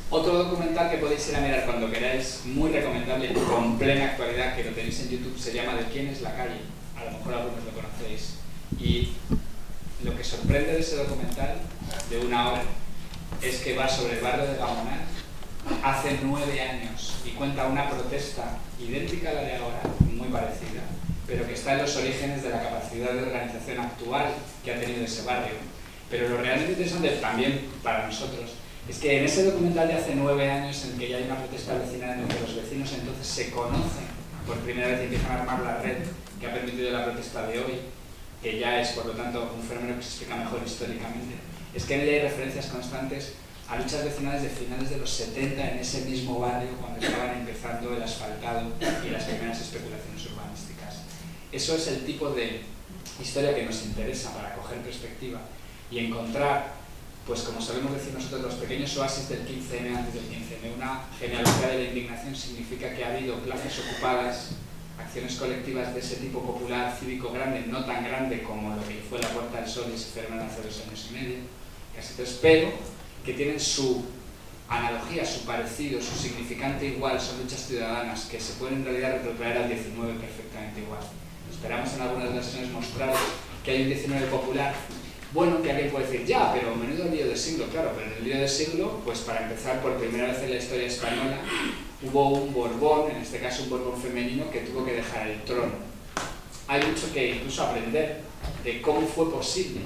Otro documental que podéis ir a mirar cuando queráis, muy recomendable, con plena actualidad, que lo tenéis en YouTube, se llama ¿De quién es la calle? A lo mejor algunos lo conocéis. Y lo que sorprende de ese documental, de 1 hora, es que va sobre el barrio de Gamonal hace 9 años y cuenta una protesta idéntica a la de ahora, muy parecida, pero que está en los orígenes de la capacidad de organización actual que ha tenido ese barrio. Pero lo realmente interesante también para nosotros es que en ese documental de hace 9 años, en que ya hay una protesta vecinal en el que los vecinos entonces se conocen por primera vez y empiezan a armar la red que ha permitido la protesta de hoy, que ya es por lo tanto un fenómeno que se explica mejor históricamente, es que en ella hay referencias constantes a luchas vecinales de finales de los 70 en ese mismo barrio cuando estaban empezando el asfaltado y las primeras especulaciones urbanísticas. Eso es el tipo de historia que nos interesa para coger perspectiva y encontrar, pues como solemos decir nosotros, los pequeños oasis del 15M antes del 15M. Una genealogía de la indignación significa que ha habido plazas ocupadas, acciones colectivas de ese tipo popular, cívico grande, no tan grande como lo que fue la Puerta del Sol y ese fenómeno hace 2 años y medio, casi 3, pero que tienen su analogía, su parecido, su significante igual, son luchas ciudadanas que se pueden en realidad retrotraer al 19 perfectamente igual. Esperamos en algunas de las sesiones mostrar que hay un 19 popular. Bueno, que alguien puede decir, ya, pero menudo lío de siglo, claro, pero en el lío de siglo, pues para empezar, por primera vez en la historia española, hubo un Borbón, en este caso un Borbón femenino, que tuvo que dejar el trono. Hay mucho que incluso aprender de cómo fue posible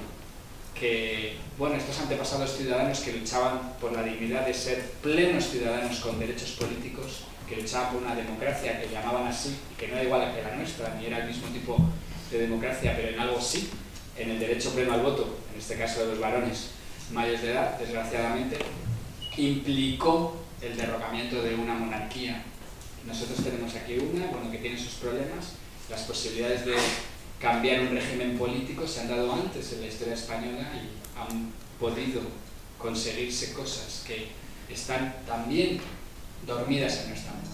que, bueno, estos antepasados ciudadanos que luchaban por la dignidad de ser plenos ciudadanos con derechos políticos, que luchaban por una democracia que llamaban así, que no era igual a que la nuestra, ni era el mismo tipo de democracia, pero en algo sí, en el derecho pleno al voto, en este caso de los varones mayores de edad, desgraciadamente, implicó el derrocamiento de una monarquía. Nosotros tenemos aquí una, bueno, que tiene sus problemas. Las posibilidades de cambiar un régimen político se han dado antes en la historia española y han podido conseguirse cosas que están también dormidas en nuestra memoria.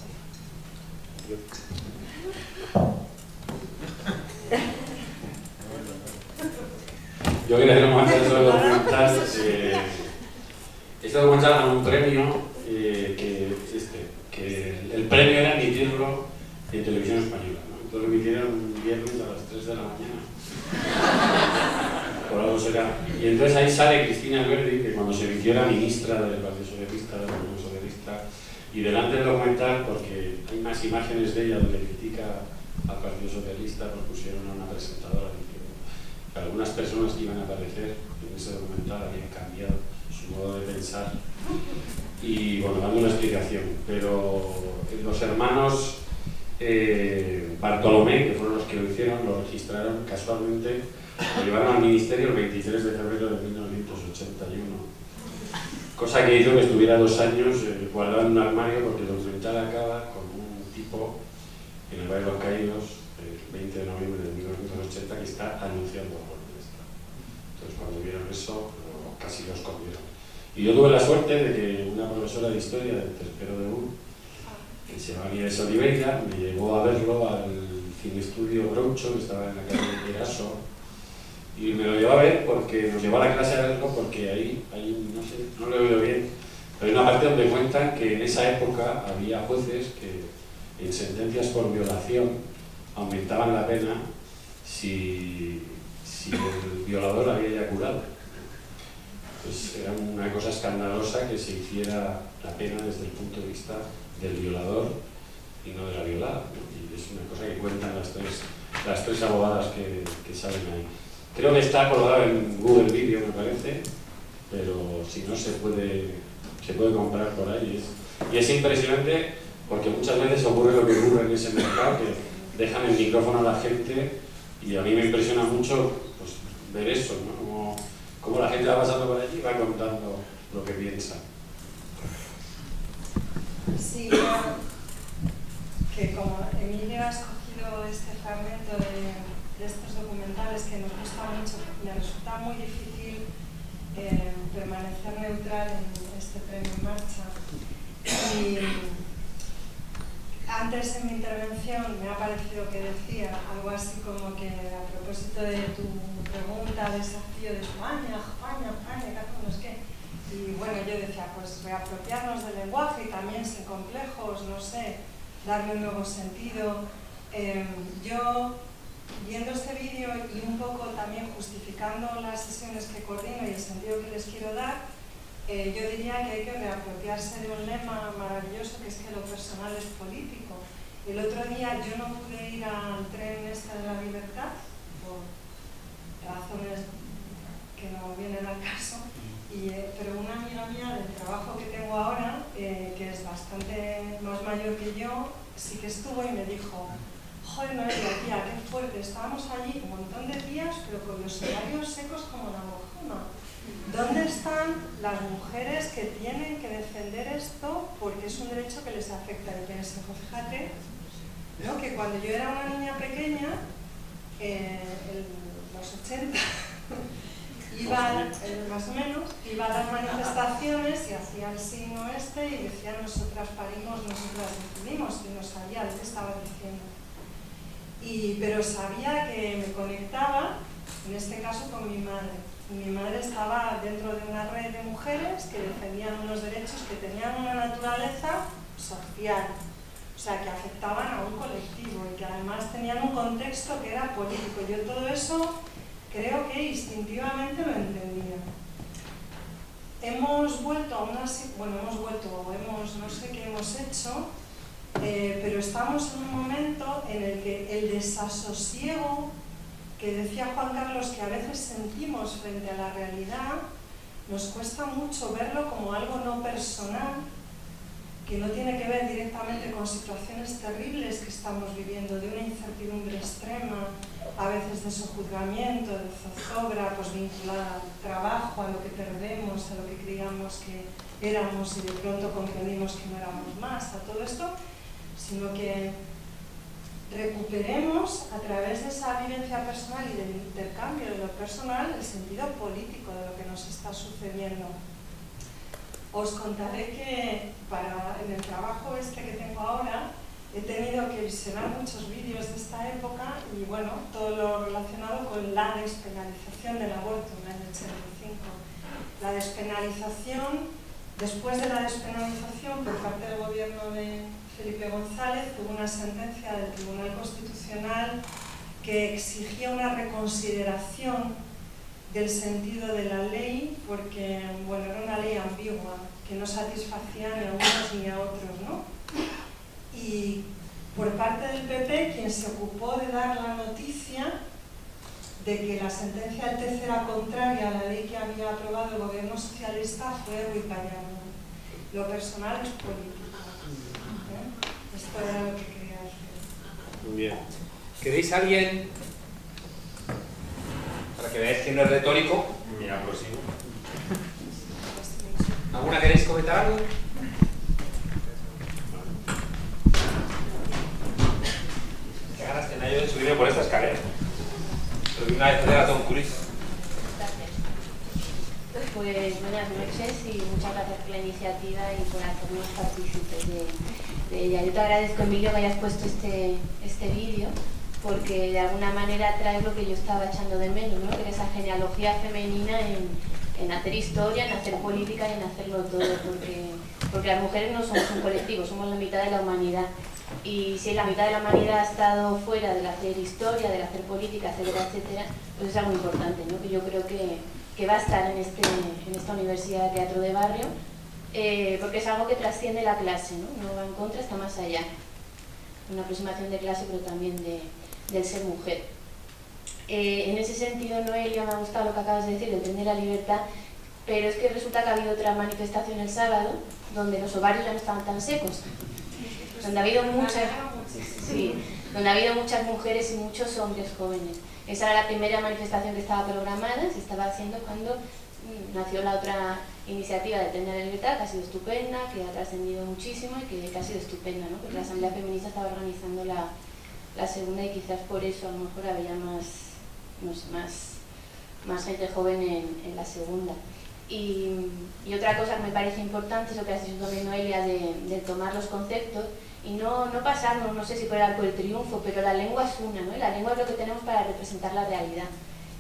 Yo quería hacer un comentario sobre el documental. Este documental ganó un premio que el premio era emitirlo en televisión española, ¿no? Entonces lo emitieron un viernes a las 3 de la mañana. Por algo será. Y entonces ahí sale Cristina Alberdi, que cuando se emitió era ministra del Partido Socialista, del Gobierno Socialista, y delante del documental, porque hay unas imágenes de ella donde critica al Partido Socialista, pues pusieron a una presentadora diciendo que algunas personas que iban a aparecer en ese documental habían cambiado su modo de pensar y, bueno, dando una explicación. Pero los hermanos Bartolomé, que fueron los que lo hicieron, lo registraron casualmente, lo llevaron al ministerio el 23 de febrero de 1981, cosa que hizo que estuviera 2 años guardado en un armario, porque el documental acaba con un tipo en el Valle de los Caídos el 20 de noviembre de 1980 que está anunciando el golpe de Estado. Entonces cuando vieron eso casi lo escondieron. Y yo tuve la suerte de que una profesora de historia del tercero de U, que se llama Nieves Oliveira, me llevó a verlo al Cinestudio Groucho, que estaba en la calle de Eraso, y me lo llevó a ver porque nos llevó a la clase a verlo porque ahí no sé, no lo he oído bien, pero hay una parte donde cuentan que en esa época había jueces que en sentencias por violación aumentaban la pena si el violador había eyaculado. Pues era una cosa escandalosa que se hiciera la pena desde el punto de vista del violador y no de la violada, ¿no? Y es una cosa que cuentan las tres abogadas que salen ahí. Creo que está colgado en Google Video, me parece, pero si no se puede comprar por ahí. Y es impresionante porque muchas veces ocurre lo que ocurre en ese mercado, que dejan el micrófono a la gente, y a mí me impresiona mucho, pues, ver eso, ¿no? Como la gente va pasando por allí y va contando lo que piensa. Sí, que como Emilio ha escogido este fragmento de estos documentales que nos gusta mucho, me resulta muy difícil permanecer neutral en este premio en marcha. Y antes en mi intervención me ha parecido que decía algo así como que, a propósito de tu pregunta, desafío de España, España, España, no sé qué, Y bueno, yo decía, pues reapropiarnos del lenguaje y también sin complejos, no sé, darle un nuevo sentido. Yo, viendo este vídeo y un poco también justificando las sesiones que coordino y el sentido que les quiero dar, yo diría que hay que reapropiarse de un lema maravilloso que es que lo personal es político. El otro día yo no pude ir al tren este de la libertad por razones que no vienen al caso, pero una amiga mía del trabajo que tengo ahora, que es bastante más mayor que yo, sí que estuvo y me dijo: joder, Noelia, tía, qué fuerte, estábamos allí un montón de días, pero con los horarios secos como la mojama. ¿Dónde están las mujeres que tienen que defender esto? Porque es un derecho que les afecta. Y pienso, fíjate, ¿no? Que cuando yo era una niña pequeña, en los 80, más o menos, iba a las manifestaciones y hacía el signo este y decía: nosotras parimos, nosotras decidimos, y no sabía lo que estaba diciendo. Pero sabía que me conectaba, en este caso, con mi madre. Mi madre estaba dentro de una red de mujeres que defendían unos derechos que tenían una naturaleza social, o sea, que afectaban a un colectivo y que además tenían un contexto que era político. Yo todo eso creo que instintivamente lo entendía. Hemos vuelto a una... Bueno, no sé qué hemos hecho, pero estamos en un momento en el que el desasosiego que decía Juan Carlos que a veces sentimos frente a la realidad, nos cuesta mucho verlo como algo no personal, que no tiene que ver directamente con situaciones terribles que estamos viviendo, de una incertidumbre extrema, a veces de sojuzgamiento, de zozobra, pues vinculada al trabajo, a lo que perdemos, a lo que creíamos que éramos y de pronto comprendimos que no éramos más, a todo esto, sino que recuperemos a través de esa vivencia personal y del intercambio de lo personal el sentido político de lo que nos está sucediendo. Os contaré que en el trabajo este que tengo ahora he tenido que visionar muchos vídeos de esta época y bueno, todo lo relacionado con la despenalización del aborto en el año 85. La despenalización, después de la despenalización por parte del gobierno de Felipe González, hubo una sentencia del Tribunal Constitucional que exigía una reconsideración del sentido de la ley porque, bueno, era una ley ambigua que no satisfacía ni a unos ni a otros, ¿no? Y por parte del PP, quien se ocupó de dar la noticia de que la sentencia del TC era contraria a la ley que había aprobado el gobierno socialista fue Ruiz Gallardo. Lo personal es político. Esto era lo que quería decir. Muy bien. ¿Queréis alguien, para que veáis que no es retórico? Mira, prosigo. ¿Alguna queréis comentar algo? Qué ganas tenía yo de subirme por esta escalera. Pero una vez era Tom Cruise. Pues buenas noches y muchas gracias por la iniciativa y por hacernos partícipes de ella. Yo te agradezco, Emilio, que hayas puesto este vídeo, porque de alguna manera trae lo que yo estaba echando de menos, ¿no? Que era esa genealogía femenina en hacer historia, en hacer política y en hacerlo todo, porque las mujeres no somos un colectivo, somos la mitad de la humanidad. Y si la mitad de la humanidad ha estado fuera del hacer historia, del hacer política, etcétera, etcétera, pues es algo importante, ¿no? Que yo creo que va a estar en esta Universidad de Teatro de Barrio, porque es algo que trasciende la clase, ¿no? No va en contra, está más allá. Una aproximación de clase, pero también del ser mujer. En ese sentido, Noelia, me ha gustado lo que acabas de decir, de tener la libertad, pero es que resulta que ha habido otra manifestación el sábado, donde los ovarios ya no estaban tan secos, donde ha habido muchas mujeres y muchos hombres jóvenes. Esa era la primera manifestación que estaba programada, se estaba haciendo cuando nació la otra iniciativa de Tener la Libertad, que ha sido estupenda, que ha trascendido muchísimo y que ha sido estupenda, ¿no? Porque la Asamblea Feminista estaba organizando la segunda y quizás por eso a lo mejor había más gente joven en la segunda. Y otra cosa que me parece importante es lo que has dicho también, Noelia, de tomar los conceptos y no pasarnos, no sé si por el arco del triunfo, pero la lengua es una, ¿no? Y la lengua es lo que tenemos para representar la realidad.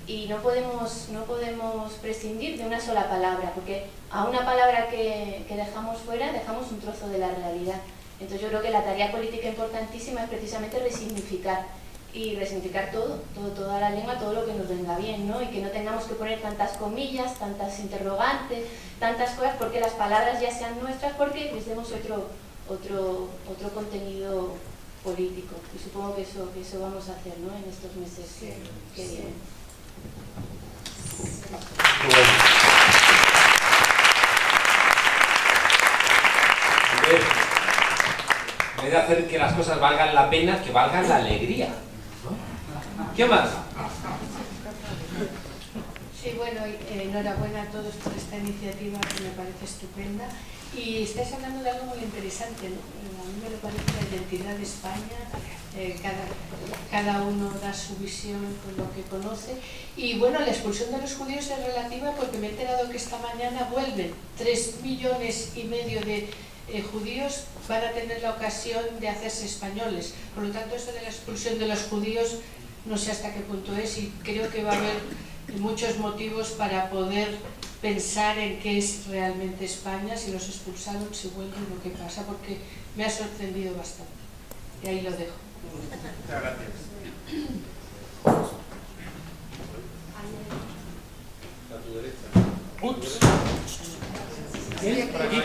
y no podemos prescindir de una sola palabra, porque a una palabra que dejamos fuera, dejamos un trozo de la realidad. Entonces yo creo que la tarea política importantísima es precisamente resignificar, y resignificar toda la lengua, todo lo que nos venga bien, ¿no? Y que no tengamos que poner tantas comillas, tantas interrogantes, tantas cosas, porque las palabras ya sean nuestras, porque les demos otro contenido político. Y supongo que eso vamos a hacer, ¿no? En estos meses que vienen. Bueno. En vez de hacer que las cosas valgan la pena, que valgan la alegría, ¿no? ¿Qué más? Sí, bueno, enhorabuena a todos por esta iniciativa que me parece estupenda. Y estáis hablando de algo muy interesante, ¿no? A mí me parece la identidad de España, cada uno da su visión con lo que conoce. Y bueno, la expulsión de los judíos es relativa porque me he enterado que esta mañana vuelven 3,5 millones de judíos, van a tener la ocasión de hacerse españoles. Por lo tanto, esto de la expulsión de los judíos no sé hasta qué punto es, y creo que va a haber muchos motivos para poder pensar en qué es realmente España, si los expulsaron, si vuelven, lo que pasa, porque me ha sorprendido bastante. Y ahí lo dejo. Muchas gracias. A tu derecha. Ups. Por aquí.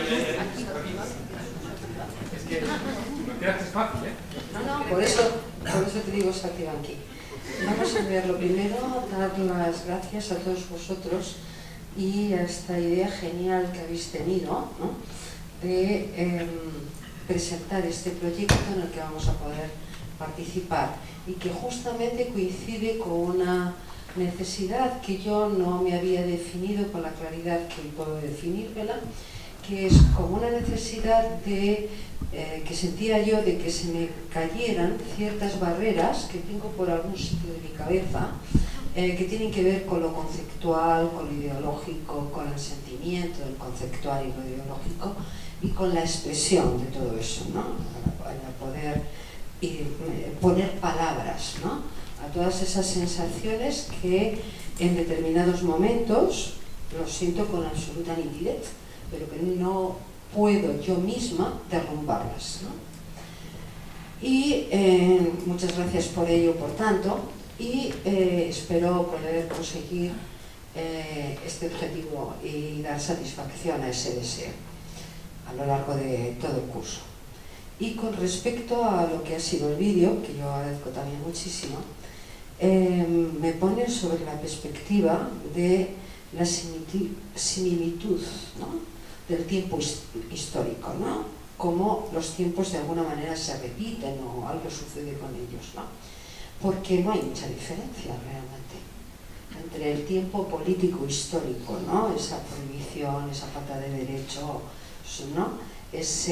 Es que no creas que es fácil, ¿eh? No, por eso te digo saltimbanqui. Vamos a ver, lo primero, dar las gracias a todos vosotros y a esta idea genial que habéis tenido, ¿no? De presentar este proyecto en el que vamos a poder participar y que justamente coincide con una necesidad que yo no me había definido con la claridad que puedo definírmela, que es como una necesidad de que sentía yo de que se me cayeran ciertas barreras que tengo por algún sitio de mi cabeza, que tienen que ver con lo conceptual, con lo ideológico, con el sentimiento del conceptual y lo ideológico, y con la expresión de todo eso, ¿no? Para poder poner palabras, ¿no? A todas esas sensaciones que en determinados momentos lo siento con absoluta nitidez, pero que no puedo yo misma derrumbarlas, ¿no? Y muchas gracias por ello, por tanto, y espero poder conseguir este objetivo y dar satisfacción a ese deseo a lo largo de todo el curso. Y con respecto a lo que ha sido el vídeo, que yo agradezco también muchísimo, me pone sobre la perspectiva de la similitud, ¿no? Del tiempo histórico, ¿no? Como los tiempos de alguna manera se repiten o algo sucede con ellos, ¿no? Porque no hay mucha diferencia realmente entre el tiempo político histórico, ¿no? Esa prohibición, esa falta de derechos, ¿no? Esa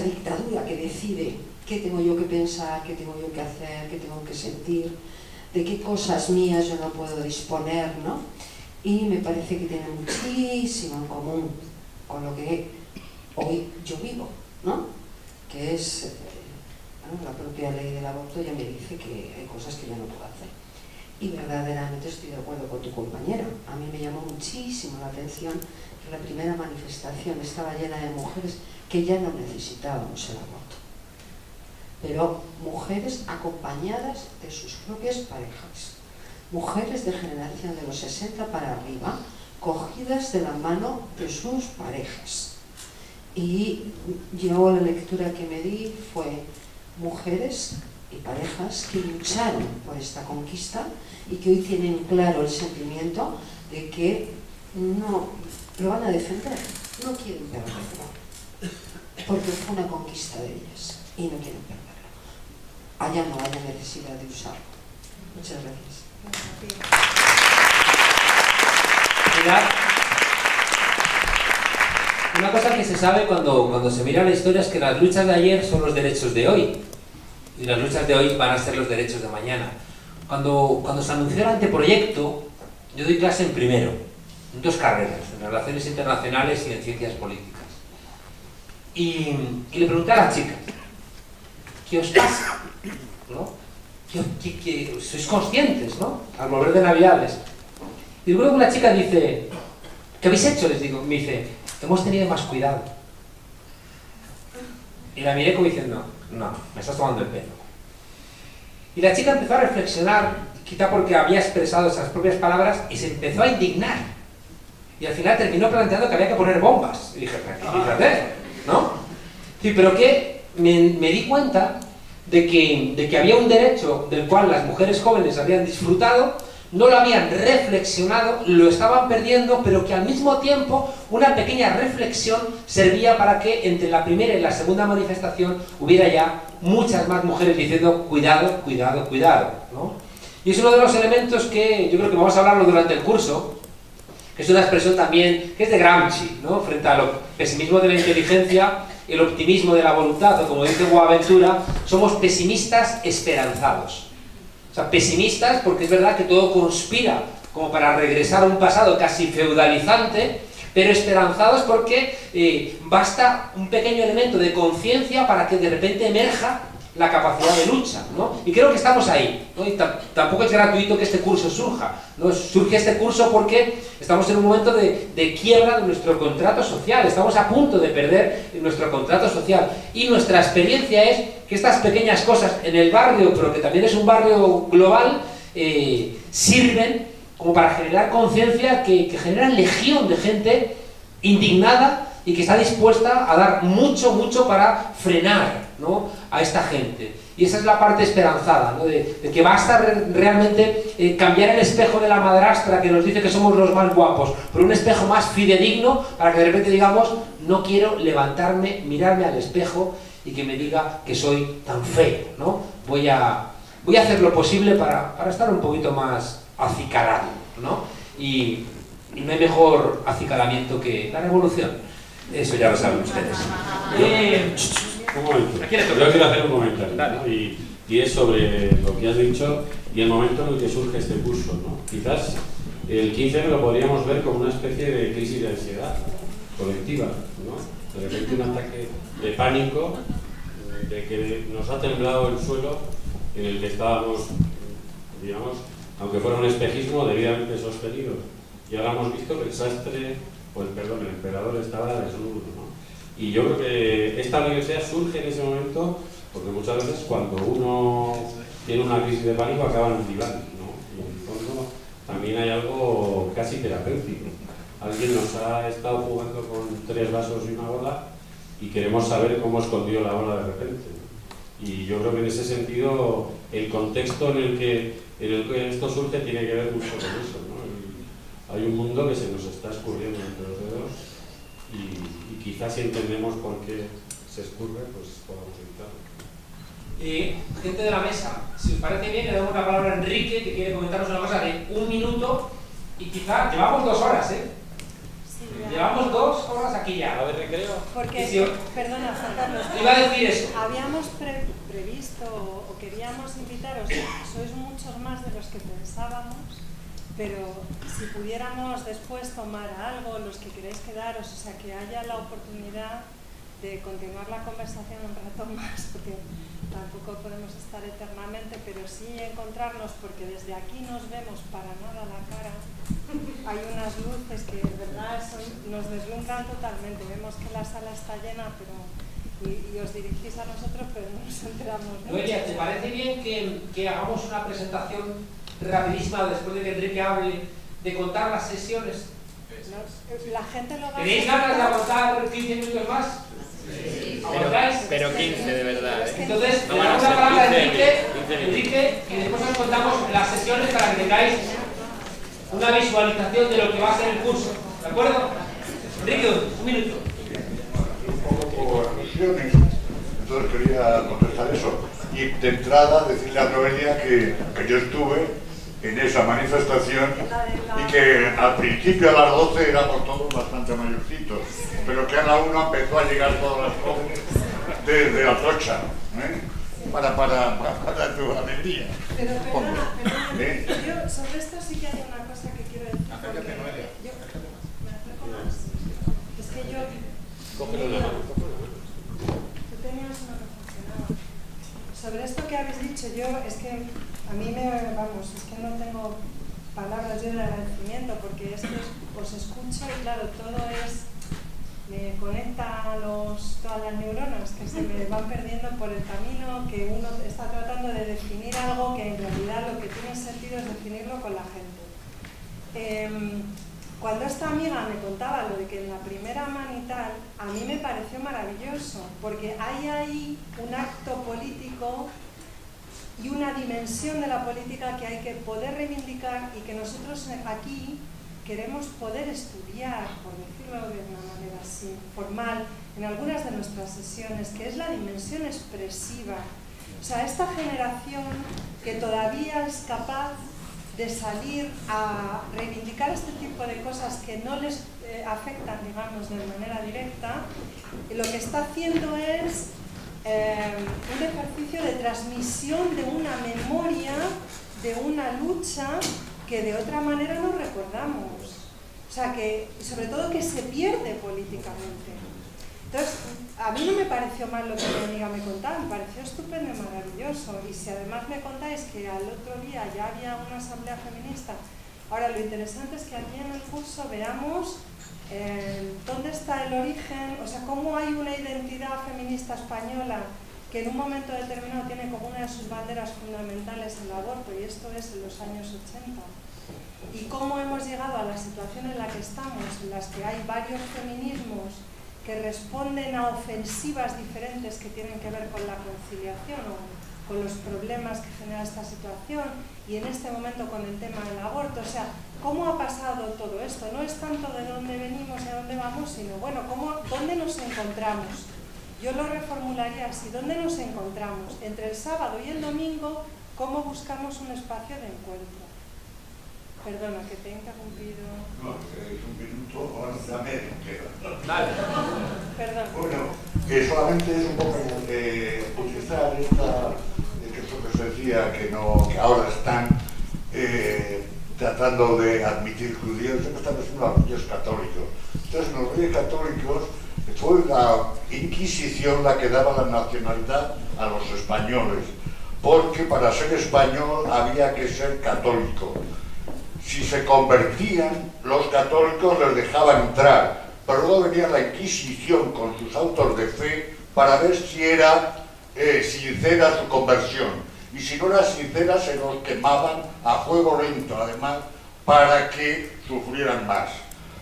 dictadura que decide qué tengo yo que pensar, qué tengo yo que hacer, qué tengo que sentir, de qué cosas mías yo no puedo disponer, ¿no? Y me parece que tiene muchísimo en común con lo que hoy yo vivo, ¿no? Que es bueno, la propia ley del aborto ya me dice que hay cosas que yo no puedo hacer. Y verdaderamente estoy de acuerdo con tu compañero. A mí me llamó muchísimo la atención que la primera manifestación estaba llena de mujeres que ya no necesitábamos el aborto, pero mujeres acompañadas de sus propias parejas, mujeres de generación de los 60 para arriba, cogidas de la mano de sus parejas. Y yo la lectura que me di fue mujeres y parejas que lucharon por esta conquista y que hoy tienen claro el sentimiento de que no lo van a defender, no quieren perderlo, porque fue una conquista de ellas y no quieren perderlo. Allá no haya necesidad de usarlo. Muchas gracias. Mirad, una cosa que se sabe cuando se mira la historia es que las luchas de ayer son los derechos de hoy y las luchas de hoy van a ser los derechos de mañana. Cuando se anunció el anteproyecto, yo doy clase en primero, en 2 carreras, en Relaciones Internacionales y en Ciencias Políticas. Y le pregunté a las chicas, ¿qué os pasa? ¿No? que sois conscientes, ¿no? Al volver de Navidades. Y luego una chica dice, ¿qué habéis hecho? Les digo, me dice, hemos tenido más cuidado. Y la miré como diciendo, no, me estás tomando el pelo. Y la chica empezó a reflexionar, quizá porque había expresado esas propias palabras, y se empezó a indignar. Y al final terminó planteando que había que poner bombas. Y dije, tranquilízate, ¿no? Sí, pero que me di cuenta de que había un derecho del cual las mujeres jóvenes habían disfrutado, no lo habían reflexionado, lo estaban perdiendo, pero que al mismo tiempo una pequeña reflexión servía para que entre la primera y la segunda manifestación hubiera ya muchas más mujeres diciendo cuidado, cuidado, cuidado, ¿no? Y es uno de los elementos que yo creo que vamos a hablarlo durante el curso, que es una expresión también que es de Gramsci, ¿no? Frente al pesimismo de la inteligencia, el optimismo de la voluntad, o como dice Boaventura, somos pesimistas esperanzados. O sea, pesimistas porque es verdad que todo conspira como para regresar a un pasado casi feudalizante, pero esperanzados porque basta un pequeño elemento de conciencia para que de repente emerja la capacidad de lucha, ¿no? Y creo que estamos ahí, ¿no? Y tampoco es gratuito que este curso surja, ¿no? Surge este curso porque estamos en un momento de quiebra de nuestro contrato social, estamos a punto de perder nuestro contrato social, y nuestra experiencia es que estas pequeñas cosas en el barrio, pero que también es un barrio global, sirven como para generar conciencia, que generan legión de gente indignada y que está dispuesta a dar mucho, mucho para frenar, ¿no?, a esta gente. Y esa es la parte esperanzada, ¿no?, de que basta realmente cambiar el espejo de la madrastra que nos dice que somos los más guapos por un espejo más fidedigno, para que de repente digamos, no quiero levantarme, mirarme al espejo y que me diga que soy tan feo, ¿no? Voy a hacer lo posible para estar un poquito más acicalado, ¿no? Y no hay mejor acicalamiento que la revolución. Eso ya lo saben ustedes. Un momento. Yo quiero hacer un comentario, ¿no? Y es sobre lo que has dicho y el momento en el que surge este curso, ¿no? Quizás el 15 lo podríamos ver como una especie de crisis de ansiedad colectiva, ¿no? De repente un ataque de pánico, de que nos ha temblado el suelo en el que estábamos, digamos, aunque fuera un espejismo debidamente sostenido. Y ahora hemos visto que el sastre, pues perdón, el emperador estaba desnudo, ¿no? Y yo creo que esta universidad surge en ese momento porque muchas veces cuando uno tiene una crisis de pánico acaban en diván, ¿no? Y en el fondo también hay algo casi terapéutico. Alguien nos ha estado jugando con 3 vasos y una bola y queremos saber cómo escondió la bola de repente, ¿no? Y yo creo que en ese sentido el contexto en el que esto surge tiene que ver mucho con eso, ¿no? Hay un mundo que se nos está escurriendo entre los dedos y quizás si entendemos por qué se escurre, pues podamos evitarlo. Gente de la mesa, si os parece bien, le damos la palabra a Enrique, que quiere comentarnos una cosa de 1 minuto, y quizá llevamos 2 horas, ¿eh? Sí, llevamos 2 horas aquí ya. A ver, recreo. Porque, si perdona, Juan Carlos, iba a decir eso. Habíamos previsto o queríamos invitaros, sois muchos más de los que pensábamos, pero si pudiéramos después tomar algo, los que queréis quedaros, o sea, que haya la oportunidad de continuar la conversación un rato más, porque tampoco podemos estar eternamente, pero sí encontrarnos, porque desde aquí nos vemos para nada la cara. Hay unas luces que de verdad nos deslumbran totalmente, vemos que la sala está llena, pero y os dirigís a nosotros, pero no nos enteramos. Noelia, ¿te parece bien que hagamos una presentación rapidísima después de que Enrique hable, de contar las sesiones? La gente lo va a... ¿Tenéis ganas de aguantar 15 minutos más? Sí. ¿Aguantáis? Pero 15 de verdad, ¿eh? Entonces, No le van a damos la ser palabra a 15 Enrique, y después os contamos las sesiones para que tengáis una visualización de lo que va a ser el curso. ¿De acuerdo? Enrique, 1 minuto. Un poco por alusiones, entonces quería contestar eso. Y de entrada decirle a Noelia que yo estuve en esa manifestación y que al principio a las 12 éramos todos bastante mayorcitos, pero que a la 1 empezó a llegar todas las jóvenes desde Atocha, ¿eh? para tu alegría. Pero yo sobre esto sí que hay una cosa que quiero decir. Acércate, Noelia. ¿Me acerco más? Es que yo... Cógelo la mano, Tú tenías una que funcionaba. Sobre esto que habéis dicho, yo es que que a mí es que no tengo palabras yo de agradecimiento, porque es que os escucho y claro, todo me conecta todas las neuronas que se me van perdiendo por el camino, que uno está tratando de definir algo que en realidad lo que tiene sentido es definirlo con la gente. Cuando esta amiga me contaba lo de que en la primera mano y tal, a mí me pareció maravilloso, porque hay ahí un acto político y una dimensión de la política que hay que poder reivindicar y que nosotros aquí queremos poder estudiar, por decirlo de una manera así, formal, en algunas de nuestras sesiones, que es la dimensión expresiva. O sea, esta generación que todavía es capaz de salir a reivindicar este tipo de cosas que no les afectan, digamos, de manera directa, lo que está haciendo es un ejercicio de transmisión de una memoria, de una lucha que de otra manera no recordamos. O sea, que sobre todo que se pierde políticamente. Entonces, a mí no me pareció mal lo que mi amiga me contaba, me pareció estupendo y maravilloso. Y si además me contáis que al otro día ya había una asamblea feminista, ahora lo interesante es que aquí en el curso veamos dónde está el origen, o sea, cómo hay una identidad feminista española que en un momento determinado tiene como una de sus banderas fundamentales el aborto, y esto es en los años 80. Y cómo hemos llegado a la situación en la que estamos, en las que hay varios feminismos que responden a ofensivas diferentes que tienen que ver con la conciliación o con los problemas que genera esta situación, y en este momento con el tema del aborto. O sea, ¿cómo ha pasado todo esto? No es tanto de dónde venimos y a dónde vamos, sino, bueno, ¿dónde nos encontramos? Yo lo reformularía así: ¿dónde nos encontramos? Entre el sábado y el domingo, ¿cómo buscamos un espacio de encuentro? Perdona, que te he interrumpido. No, es un minuto, bueno, ya me queda. Dale. Perdón. Bueno, que solamente es un poco utilizar esto que se decía, que ahora están tratando de admitir judíos, siempre están diciendo a los reyes católicos. Entonces, los reyes católicos fue la Inquisición la que daba la nacionalidad a los españoles, porque para ser español había que ser católico. Si se convertían, los católicos les dejaban entrar, pero luego venía la Inquisición con sus autos de fe para ver si era sincera su conversión. Y si no era sincera, se los quemaban a fuego lento, además, para que sufrieran más.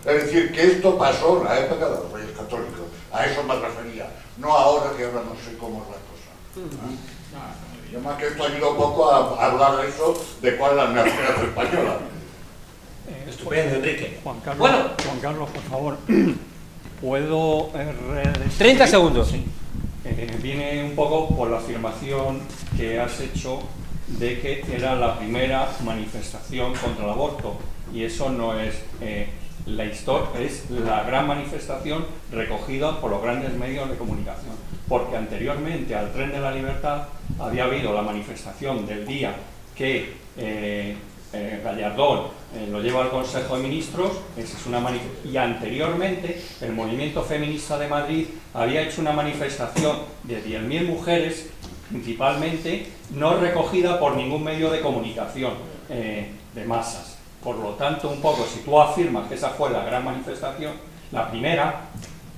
Es decir, que esto pasó en la época de los reyes católicos. A eso me refería. No ahora, que ahora no sé cómo es la cosa. Yo más que esto ayuda un poco a hablar de eso, de cuál es la nacionalidad española. Estupendo, Enrique. Juan Carlos, Bueno. Juan Carlos, por favor, ¿puedo redescribir? 30 segundos. Sí. Viene un poco por la afirmación que has hecho de que era la primera manifestación contra el aborto, y eso no es la historia, es la gran manifestación recogida por los grandes medios de comunicación, porque anteriormente al Tren de la Libertad había habido la manifestación del día que Gallardón lo lleva al Consejo de Ministros, esa es una y anteriormente el movimiento feminista de Madrid había hecho una manifestación de 10.000 mujeres, principalmente no recogida por ningún medio de comunicación de masas. Por lo tanto, un poco, si tú afirmas que esa fue la gran manifestación, la primera,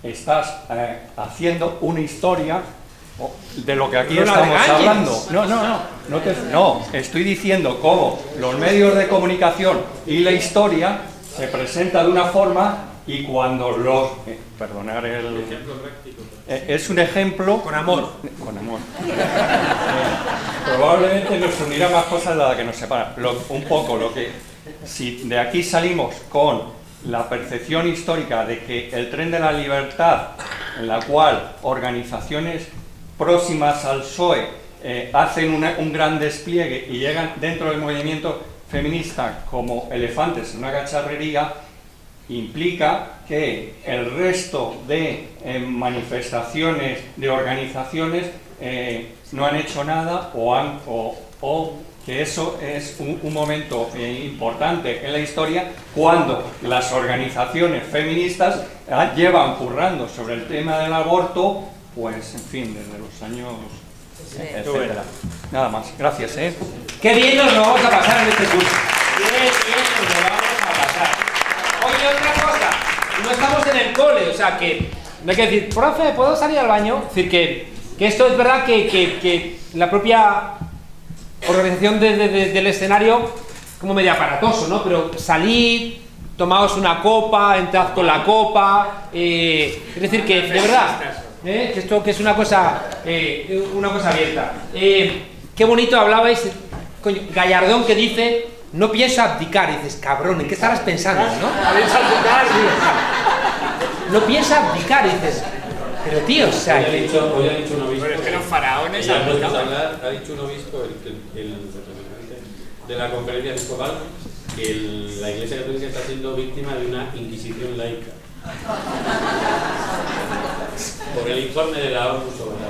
estás haciendo una historia de lo que aquí estamos hablando. No, estoy diciendo cómo los medios de comunicación y la historia se presenta de una forma, y cuando los... perdonar el... es un ejemplo... Con amor. Con amor. Probablemente nos unirá más cosas de las que nos separan. Un poco lo que... Si de aquí salimos con la percepción histórica de que el Tren de la Libertad, en la cual organizaciones próximas al PSOE hacen un gran despliegue y llegan dentro del movimiento feminista como elefantes en una cacharrería, implica que el resto de manifestaciones, de organizaciones, no han hecho nada o que eso es un momento importante en la historia, cuando las organizaciones feministas llevan currando sobre el tema del aborto, pues en fin, desde los años etcétera. Nada más. Gracias, Qué bien nos lo vamos a pasar en este curso. Qué bien nos lo vamos a pasar. Oye, otra cosa. No estamos en el cole, o sea que no hay que decir, profe, ¿puedo salir al baño? Es decir, que esto es verdad que la propia organización del escenario como medio aparatoso, ¿no? Pero salid, tomaos una copa, entrad con la copa, es decir, que de verdad, que esto que es una cosa abierta. Qué bonito hablabais, coño, Gallardón, que dice, no pienso abdicar, y dices, cabrón, ¿en qué estarás pensando, no? No piensa abdicar, y dices, pero tío, o sea... Hoy ha dicho un obispo... Pero es que los faraones ha dicho un obispo, el representante de la conferencia episcopal, que la Iglesia Católica está siendo víctima de una inquisición laica. Por el informe de la ONU sobre la